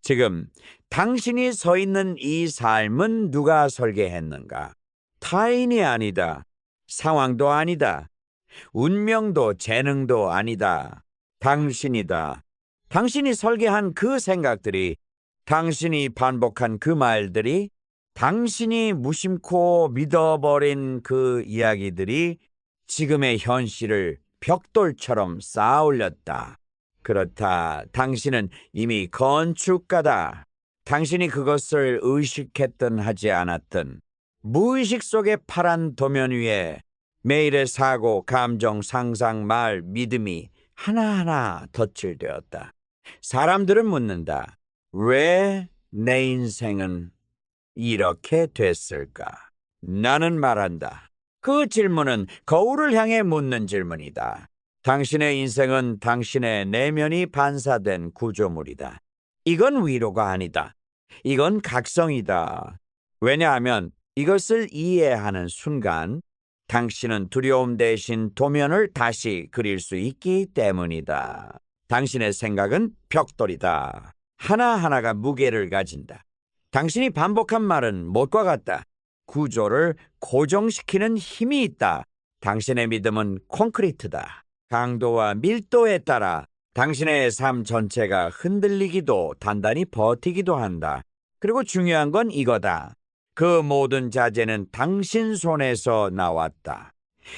지금 당신이 서 있는 이 삶은 누가 설계했는가? 타인이 아니다. 상황도 아니다. 운명도 재능도 아니다. 당신이다. 당신이 설계한 그 생각들이, 당신이 반복한 그 말들이, 당신이 무심코 믿어버린 그 이야기들이 지금의 현실을 벽돌처럼 쌓아 올렸다. 그렇다. 당신은 이미 건축가다. 당신이 그것을 의식했든 하지 않았든 무의식 속의 파란 도면 위에 매일의 사고, 감정, 상상, 말, 믿음이 하나하나 덧칠되었다. 사람들은 묻는다. 왜 내 인생은 이렇게 됐을까? 나는 말한다. 그 질문은 거울을 향해 묻는 질문이다. 당신의 인생은 당신의 내면이 반사된 구조물이다. 이건 위로가 아니다. 이건 각성이다. 왜냐하면 이것을 이해하는 순간 당신은 두려움 대신 도면을 다시 그릴 수 있기 때문이다. 당신의 생각은 벽돌이다. 하나하나가 무게를 가진다. 당신이 반복한 말은 못과 같다. 구조를 고정시키는 힘이 있다. 당신의 믿음은 콘크리트다. 강도와 밀도에 따라 당신의 삶 전체가 흔들리기도 단단히 버티기도 한다. 그리고 중요한 건 이거다. 그 모든 자재는 당신 손에서 나왔다.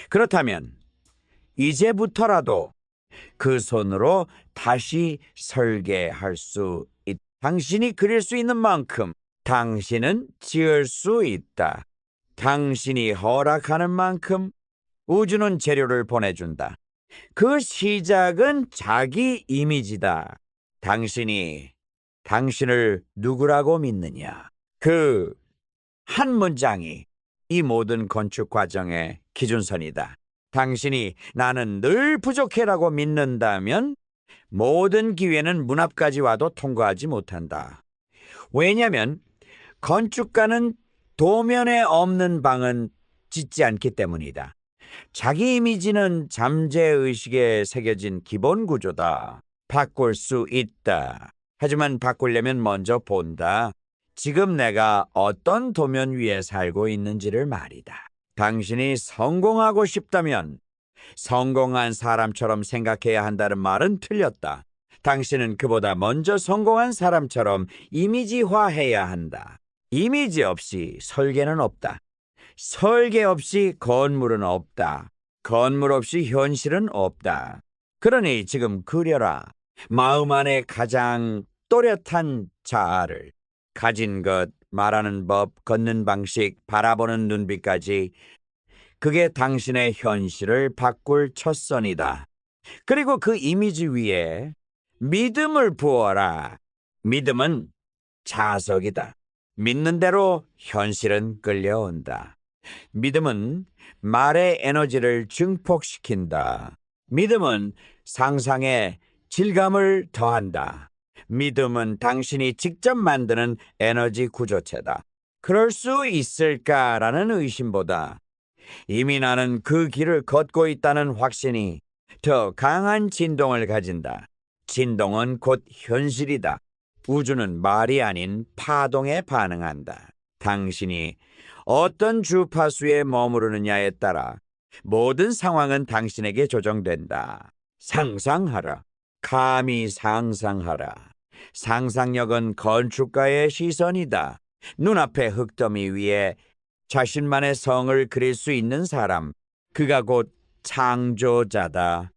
그렇다면 이제부터라도 그 손으로 다시 설계할 수 있다. 당신이 그릴 수 있는 만큼 당신은 지을 수 있다. 당신이 허락하는 만큼 우주는 재료를 보내준다. 그 시작은 자기 이미지다. 당신이 당신을 누구라고 믿느냐? 그 한 문장이 이 모든 건축 과정의 기준선이다. 당신이 나는 늘 부족해라고 믿는다면 모든 기회는 문 앞까지 와도 통과하지 못한다. 왜냐하면 건축가는 도면에 없는 방은 짓지 않기 때문이다. 자기 이미지는 잠재의식에 새겨진 기본 구조다. 바꿀 수 있다. 하지만 바꾸려면 먼저 본다. 지금 내가 어떤 도면 위에 살고 있는지를 말이다. 당신이 성공하고 싶다면 성공한 사람처럼 생각해야 한다는 말은 틀렸다. 당신은 그보다 먼저 성공한 사람처럼 이미지화해야 한다. 이미지 없이 설계는 없다. 설계 없이 건물은 없다. 건물 없이 현실은 없다. 그러니 지금 그려라. 마음 안에 가장 또렷한 자아를. 가진 것, 말하는 법, 걷는 방식, 바라보는 눈빛까지 그게 당신의 현실을 바꿀 첫선이다. 그리고 그 이미지 위에 믿음을 부어라. 믿음은 자석이다. 믿는 대로 현실은 끌려온다. 믿음은 말의 에너지를 증폭시킨다. 믿음은 상상에 질감을 더한다. 믿음은 당신이 직접 만드는 에너지 구조체다. 그럴 수 있을까라는 의심보다 이미 나는 그 길을 걷고 있다는 확신이 더 강한 진동을 가진다. 진동은 곧 현실이다. 우주는 말이 아닌 파동에 반응한다. 당신이 어떤 주파수에 머무르느냐에 따라 모든 상황은 당신에게 조정된다. 상상하라. 감히 상상하라. 상상력은 건축가의 시선이다. 눈앞의 흙더미 위에 자신만의 성을 그릴 수 있는 사람, 그가 곧 창조자다.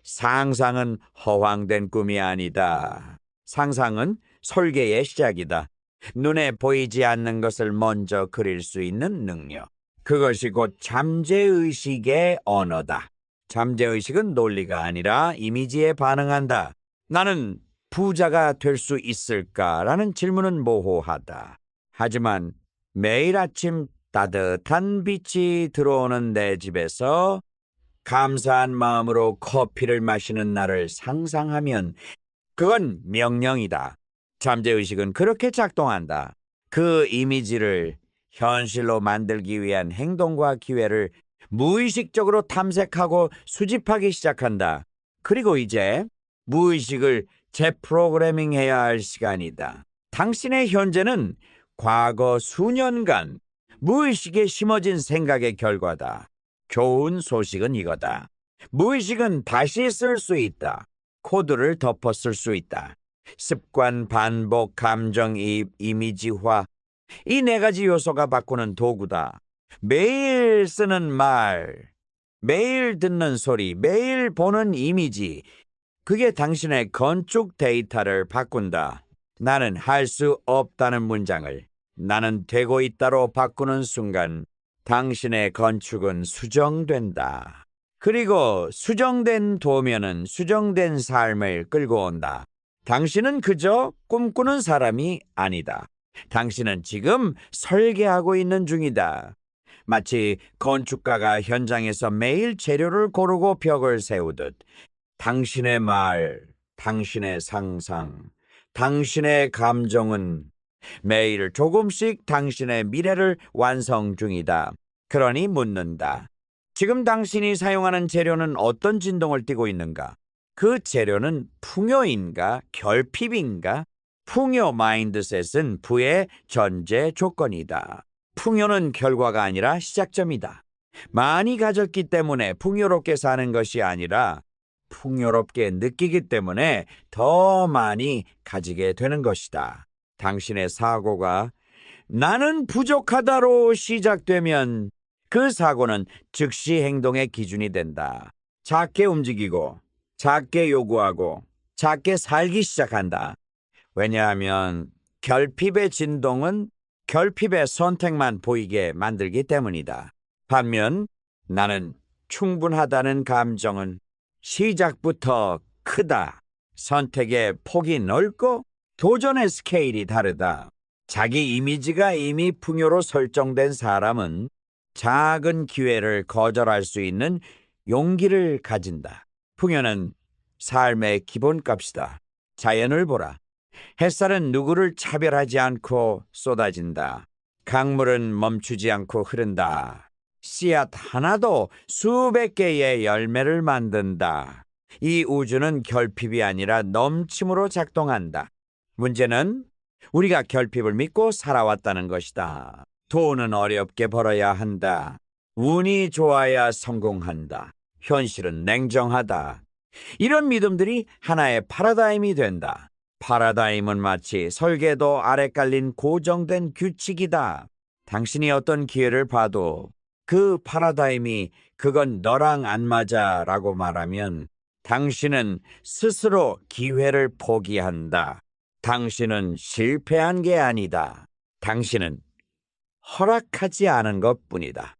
상상은 허황된 꿈이 아니다. 상상은 설계의 시작이다. 눈에 보이지 않는 것을 먼저 그릴 수 있는 능력. 그것이 곧 잠재의식의 언어다. 잠재의식은 논리가 아니라 이미지에 반응한다. 나는 부자가 될 수 있을까라는 질문은 모호하다. 하지만 매일 아침 따뜻한 빛이 들어오는 내 집에서 감사한 마음으로 커피를 마시는 날을 상상하면 그건 명령이다. 잠재의식은 그렇게 작동한다. 그 이미지를 현실로 만들기 위한 행동과 기회를 무의식적으로 탐색하고 수집하기 시작한다. 그리고 이제 무의식을 재프로그래밍 해야 할 시간이다. 당신의 현재는 과거 수년간 무의식에 심어진 생각의 결과다. 좋은 소식은 이거다. 무의식은 다시 쓸 수 있다. 코드를 덮어 쓸 수 있다. 습관, 반복, 감정이입, 이미지화, 이 네 가지 요소가 바꾸는 도구다. 매일 쓰는 말, 매일 듣는 소리, 매일 보는 이미지, 그게 당신의 건축 데이터를 바꾼다. 나는 할 수 없다는 문장을 나는 되고 있다로 바꾸는 순간 당신의 건축은 수정된다. 그리고 수정된 도면은 수정된 삶을 끌고 온다. 당신은 그저 꿈꾸는 사람이 아니다. 당신은 지금 설계하고 있는 중이다. 마치 건축가가 현장에서 매일 재료를 고르고 벽을 세우듯 당신의 말, 당신의 상상, 당신의 감정은 매일 조금씩 당신의 미래를 완성 중이다. 그러니 묻는다. 지금 당신이 사용하는 재료는 어떤 진동을 띠고 있는가? 그 재료는 풍요인가? 결핍인가? 풍요 마인드셋은 부의 전제 조건이다. 풍요는 결과가 아니라 시작점이다. 많이 가졌기 때문에 풍요롭게 사는 것이 아니라 풍요롭게 느끼기 때문에 더 많이 가지게 되는 것이다. 당신의 사고가 나는 부족하다로 시작되면 그 사고는 즉시 행동의 기준이 된다. 작게 움직이고 작게 요구하고 작게 살기 시작한다. 왜냐하면 결핍의 진동은 결핍의 선택만 보이게 만들기 때문이다. 반면 나는 충분하다는 감정은 시작부터 크다. 선택의 폭이 넓고 도전의 스케일이 다르다. 자기 이미지가 이미 풍요로 설정된 사람은 작은 기회를 거절할 수 있는 용기를 가진다. 풍요는 삶의 기본값이다. 자연을 보라. 햇살은 누구를 차별하지 않고 쏟아진다. 강물은 멈추지 않고 흐른다. 씨앗 하나도 수백 개의 열매를 만든다. 이 우주는 결핍이 아니라 넘침으로 작동한다. 문제는 우리가 결핍을 믿고 살아왔다는 것이다. 돈은 어렵게 벌어야 한다. 운이 좋아야 성공한다. 현실은 냉정하다. 이런 믿음들이 하나의 파라다임이 된다. 파라다임은 마치 설계도 아래 깔린 고정된 규칙이다. 당신이 어떤 기회를 봐도 그 파라다임이 그건 너랑 안 맞아 라고 말하면 당신은 스스로 기회를 포기한다. 당신은 실패한 게 아니다. 당신은 허락하지 않은 것뿐이다.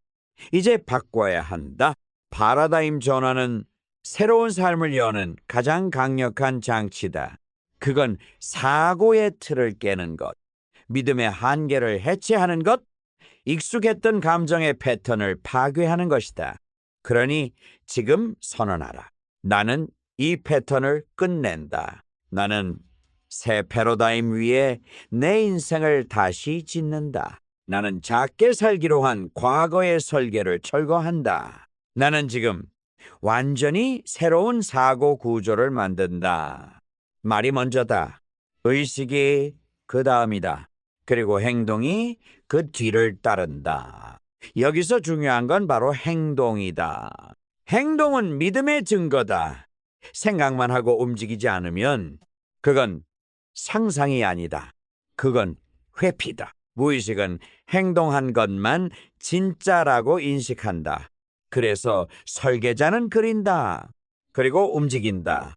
이제 바꿔야 한다. 파라다임 전환은 새로운 삶을 여는 가장 강력한 장치다. 그건 사고의 틀을 깨는 것, 믿음의 한계를 해체하는 것, 익숙했던 감정의 패턴을 파괴하는 것이다. 그러니 지금 선언하라. 나는 이 패턴을 끝낸다. 나는 새 패러다임 위에 내 인생을 다시 짓는다. 나는 작게 살기로 한 과거의 설계를 철거한다. 나는 지금 완전히 새로운 사고 구조를 만든다. 말이 먼저다. 의식이 그 다음이다. 그리고 행동이 그 뒤를 따른다. 여기서 중요한 건 바로 행동이다. 행동은 믿음의 증거다. 생각만 하고 움직이지 않으면 그건 상상이 아니다. 그건 회피다. 무의식은 행동한 것만 진짜라고 인식한다. 그래서 설계자는 그린다. 그리고 움직인다.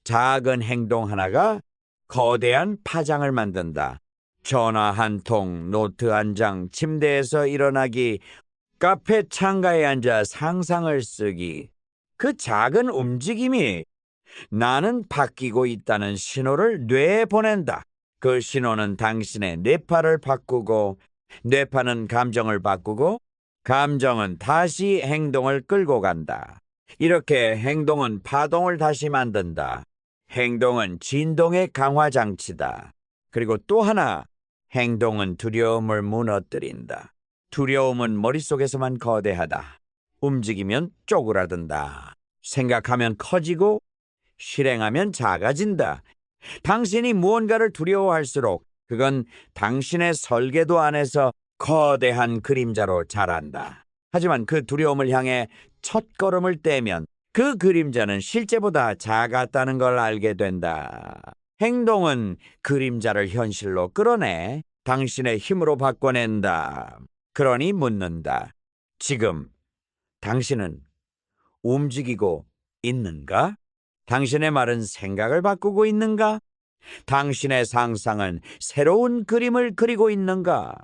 작은 행동 하나가 거대한 파장을 만든다. 전화 한 통, 노트 한 장, 침대에서 일어나기, 카페 창가에 앉아 상상을 쓰기. 그 작은 움직임이 나는 바뀌고 있다는 신호를 뇌에 보낸다. 그 신호는 당신의 뇌파를 바꾸고, 뇌파는 감정을 바꾸고, 감정은 다시 행동을 끌고 간다. 이렇게 행동은 파동을 다시 만든다. 행동은 진동의 강화 장치다. 그리고 또 하나, 행동은 두려움을 무너뜨린다. 두려움은 머릿속에서만 거대하다. 움직이면 쪼그라든다. 생각하면 커지고 실행하면 작아진다. 당신이 무언가를 두려워할수록 그건 당신의 설계도 안에서 거대한 그림자로 자란다. 하지만 그 두려움을 향해 첫걸음을 떼면 그 그림자는 실제보다 작았다는 걸 알게 된다. 행동은 그림자를 현실로 끌어내 당신의 힘으로 바꿔낸다. 그러니 묻는다. 지금 당신은 움직이고 있는가? 당신의 말은 생각을 바꾸고 있는가? 당신의 상상은 새로운 그림을 그리고 있는가?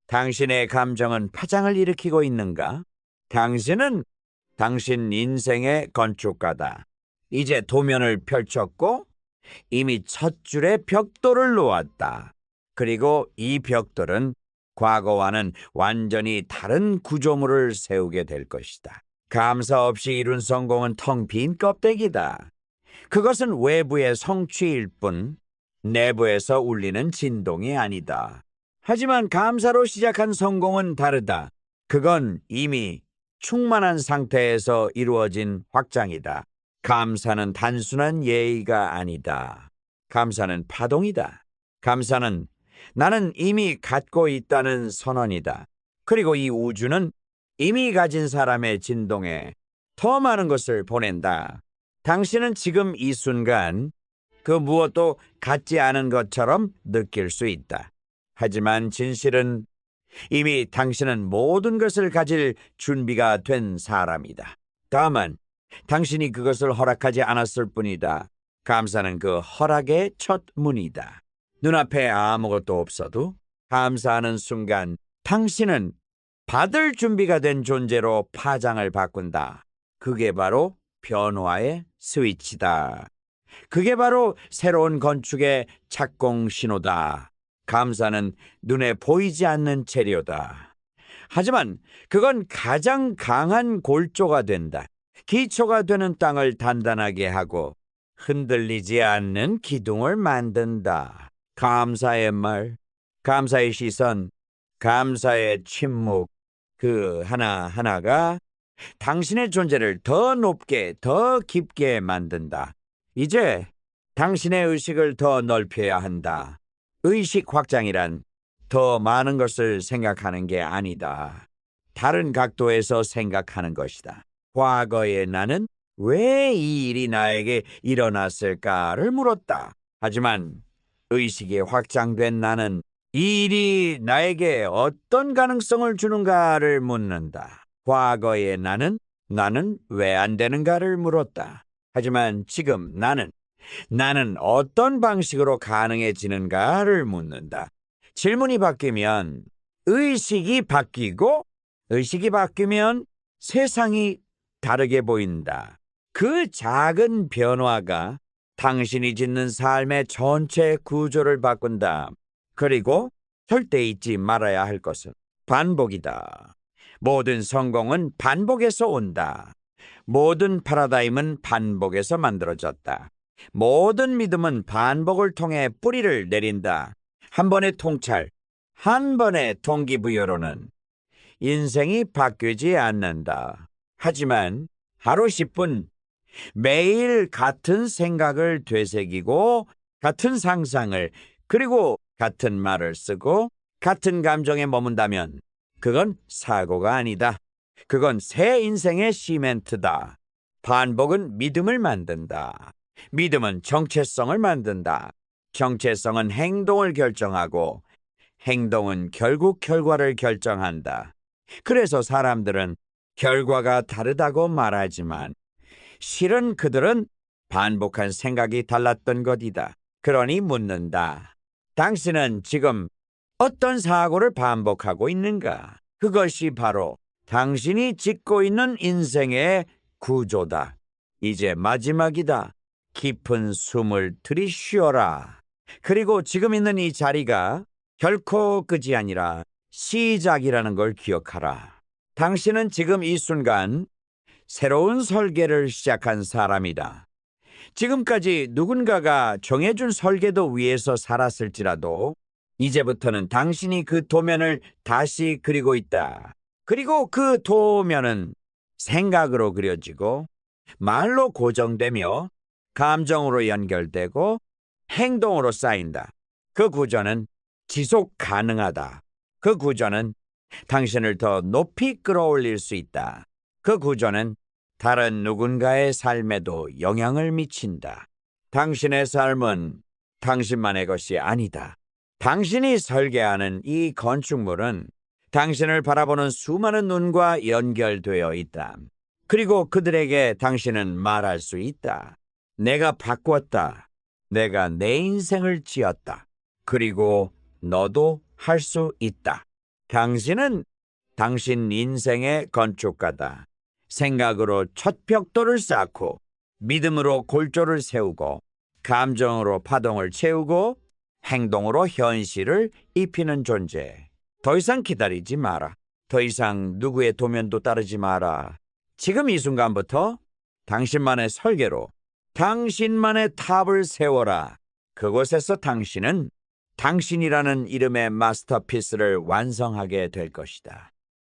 당신의 감정은 파장을 일으키고 있는가? 당신은 당신 인생의 건축가다. 이제 도면을 펼쳤고 이미 첫 줄에 벽돌을 놓았다. 그리고 이 벽돌은 과거와는 완전히 다른 구조물을 세우게 될 것이다. 감사 없이 이룬 성공은 텅 빈 껍데기다. 그것은 외부의 성취일 뿐 내부에서 울리는 진동이 아니다. 하지만 감사로 시작한 성공은 다르다. 그건 이미 충만한 상태에서 이루어진 확장이다. 감사는 단순한 예의가 아니다. 감사는 파동이다. 감사는 나는 이미 갖고 있다는 선언이다. 그리고 이 우주는 이미 가진 사람의 진동에 더 많은 것을 보낸다. 당신은 지금 이 순간 그 무엇도 갖지 않은 것처럼 느낄 수 있다. 하지만 진실은 이미 당신은 모든 것을 가질 준비가 된 사람이다. 다만 당신이 그것을 허락하지 않았을 뿐이다. 감사는 그 허락의 첫 문이다. 눈앞에 아무것도 없어도 감사하는 순간 당신은 받을 준비가 된 존재로 파장을 바꾼다. 그게 바로 변화의 스위치다. 그게 바로 새로운 건축의 착공 신호다. 감사는 눈에 보이지 않는 재료다. 하지만 그건 가장 강한 골조가 된다. 기초가 되는 땅을 단단하게 하고 흔들리지 않는 기둥을 만든다. 감사의 말, 감사의 시선, 감사의 침묵, 그 하나하나가 당신의 존재를 더 높게, 더 깊게 만든다. 이제 당신의 의식을 더 넓혀야 한다. 의식 확장이란 더 많은 것을 생각하는 게 아니다. 다른 각도에서 생각하는 것이다. 과거의 나는 왜 이 일이 나에게 일어났을까를 물었다. 하지만 의식이 확장된 나는 이 일이 나에게 어떤 가능성을 주는가를 묻는다. 과거의 나는 왜 안 되는가를 물었다. 하지만 지금 나는 어떤 방식으로 가능해지는가를 묻는다. 질문이 바뀌면 의식이 바뀌고 의식이 바뀌면 세상이 다르게 보인다. 그 작은 변화가 당신이 짓는 삶의 전체 구조를 바꾼다. 그리고 절대 잊지 말아야 할 것은 반복이다. 모든 성공은 반복에서 온다. 모든 패러다임은 반복에서 만들어졌다. 모든 믿음은 반복을 통해 뿌리를 내린다. 한 번의 통찰, 한 번의 동기부여로는 인생이 바뀌지 않는다. 하지만 하루 10분 매일 같은 생각을 되새기고 같은 상상을 그리고 같은 말을 쓰고 같은 감정에 머문다면 그건 사고가 아니다. 그건 새 인생의 시멘트다. 반복은 믿음을 만든다. 믿음은 정체성을 만든다. 정체성은 행동을 결정하고 행동은 결국 결과를 결정한다. 그래서 사람들은 결과가 다르다고 말하지만 실은 그들은 반복한 생각이 달랐던 것이다. 그러니 묻는다. 당신은 지금 어떤 사고를 반복하고 있는가? 그것이 바로 당신이 짓고 있는 인생의 구조다. 이제 마지막이다. 깊은 숨을 들이쉬어라. 그리고 지금 있는 이 자리가 결코 끝이 아니라 시작이라는 걸 기억하라. 당신은 지금 이 순간 새로운 설계를 시작한 사람이다. 지금까지 누군가가 정해준 설계도 위에서 살았을지라도 이제부터는 당신이 그 도면을 다시 그리고 있다. 그리고 그 도면은 생각으로 그려지고 말로 고정되며 감정으로 연결되고 행동으로 쌓인다. 그 구조는 지속 가능하다. 그 구조는 당신을 더 높이 끌어올릴 수 있다. 그 구조는 다른 누군가의 삶에도 영향을 미친다. 당신의 삶은 당신만의 것이 아니다. 당신이 설계하는 이 건축물은 당신을 바라보는 수많은 눈과 연결되어 있다. 그리고 그들에게 당신은 말할 수 있다. 내가 바꾸었다. 내가 내 인생을 지었다. 그리고 너도 할 수 있다. 당신은 당신 인생의 건축가다. 생각으로 첫 벽돌을 쌓고, 믿음으로 골조를 세우고, 감정으로 파동을 채우고, 행동으로 현실을 입히는 존재. 더 이상 기다리지 마라. 더 이상 누구의 도면도 따르지 마라. 지금 이 순간부터 당신만의 설계로 당신만의 탑을 세워라. 그곳에서 당신은 당신이라는 이름의 마스터피스를 완성하게 될 것이다.